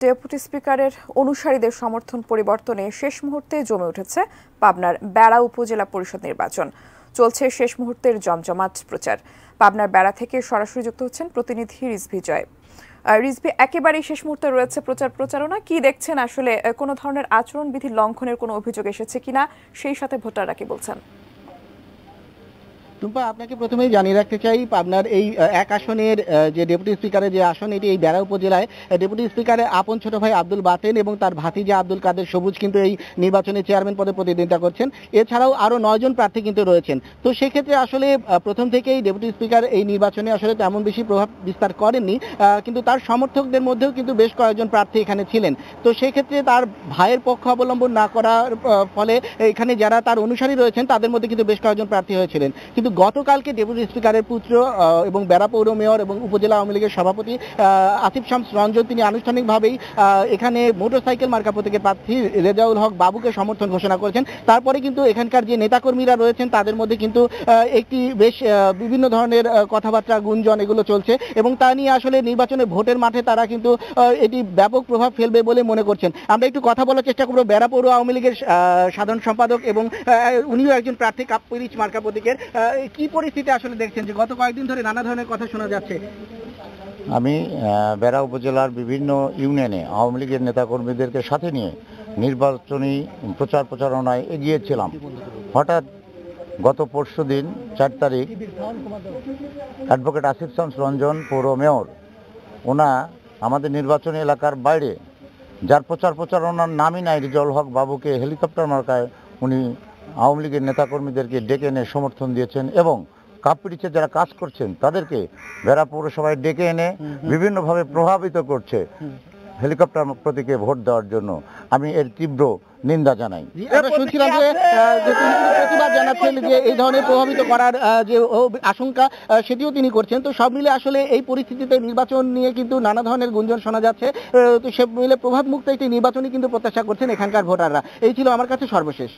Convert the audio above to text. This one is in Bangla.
ডেপুটি স্পিকারের অনুসারীদের সমর্থন পরিবর্তনে শেষ মুহূর্তে জমে উঠেছে পাবনার বেড়া উপজেলা পরিষদ নির্বাচন। চলছে শেষ মুহূর্তের জমজমাট প্রচার। পাবনার বেড়া থেকে সরাসরি যুক্ত হচ্ছেন প্রতিনিধি রিজভী জয়। রিজভী, একেবারেই শেষ মুহূর্তে রয়েছে প্রচারণা। কি দেখছেন আসলে? কোনো ধরনের আচরণবিধি লঙ্ঘনের কোনো অভিযোগ এসেছে কিনা, সেই সাথে ভোটাররা কি বলছেন? টুম্পা, আপনাকে প্রথমেই জানিয়ে রাখতে চাই, পাবনার এই এক আসনের যে ডেপুটি স্পিকারের যে আসন, এটি এই বেড়া উপজেলায় ডেপুটি স্পিকারের আপন ছোট ভাই আব্দুল বাতেন এবং তার ভাতিজা আব্দুল কাদের সবুজ কিন্তু এই নির্বাচনে চেয়ারম্যান পদে প্রতিদ্বন্দ্বিতা করছেন। এছাড়াও আরও 9 জন প্রার্থী কিন্তু রয়েছেন। তো সেক্ষেত্রে আসলে প্রথম থেকেই ডেপুটি স্পিকার এই নির্বাচনে আসলে তেমন বেশি প্রভাব বিস্তার করেননি, কিন্তু তার সমর্থকদের মধ্যেও কিন্তু বেশ কয়েকজন প্রার্থী এখানে ছিলেন। তো সেক্ষেত্রে তার ভাইয়ের পক্ষ অবলম্বন না করার ফলে এখানে যারা তার অনুসারী রয়েছেন তাদের মধ্যে কিন্তু বেশ কয়েকজন প্রার্থী হয়েছিলেন। কিন্তু গতকালকে ডেপুটি স্পিকারের পুত্র এবং বেড়া পৌর মেয়র এবং উপজেলা আওয়ামী লীগের সভাপতি আসিফ শামস রঞ্জন তিনি আনুষ্ঠানিকভাবেই এখানে মোটরসাইকেল মার্কা প্রতীকের প্রার্থী রেজাউল হক বাবুকে সমর্থন ঘোষণা করেছেন। তারপরে কিন্তু এখানকার যে নেতাকর্মীরা রয়েছেন তাদের মধ্যে কিন্তু একটি বেশ বিভিন্ন ধরনের কথাবার্তা গুঞ্জন এগুলো চলছে এবং তা নিয়ে আসলে নির্বাচনের ভোটের মাঠে তারা কিন্তু এটি ব্যাপক প্রভাব ফেলবে বলে মনে করছেন। আমরা একটু কথা বলার চেষ্টা করবো বেড়া পৌর আওয়ামী লীগের সাধারণ সম্পাদক এবং উনিও একজন প্রার্থী কাপ্পিরিচ মার্কা প্রতীকের। কি পরিস্থিতি আসলে দেখছেন যে গত কয়েকদিন ধরে নানা ধরনের কথা শোনা যাচ্ছে? আমি বেড়া উপজেলার বিভিন্ন ইউনিয়নে আওয়ামী লীগের নেতাকর্মীদেরকে সাথে নিয়ে নির্বাচনী প্রচারণায় এগিয়েছিলাম। হঠাৎ গত পরশুদিন 4 তারিখ অ্যাডভোকেট আসিফ শামস রঞ্জন পৌর মেয়র ওনা আমাদের নির্বাচনী এলাকার বাইরে, যার প্রচারণার নামই নাই, রেজাউল হক বাবুকে হেলিকপ্টার মার্কায় উনি আওয়ামী লীগের নেতাকর্মীদেরকে ডেকে এনে সমর্থন দিয়েছেন এবং কাপ্পিরিচে যারা কাজ করছেন তাদেরকে বেড়া পৌরসভায় ডেকে এনে বিভিন্নভাবে প্রভাবিত করছে হেলিকপ্টার প্রতীকে ভোট দেওয়ার জন্য। আমি এর তীব্র নিন্দা জানাই। শুনছিলাম যে প্রতিবাদ জানাচ্ছেন যে এই ধরনের প্রভাবিত করার যে আশঙ্কা সেটিও তিনি করছেন। তো সব মিলে আসলে এই পরিস্থিতিতে নির্বাচন নিয়ে কিন্তু নানা ধরনের গুঞ্জন শোনা যাচ্ছে। তো সব মিলে প্রভাব মুক্ত একটি নির্বাচনই কিন্তু প্রত্যাশা করছেন এখানকার ভোটাররা। এই ছিল আমার কাছে সর্বশেষ।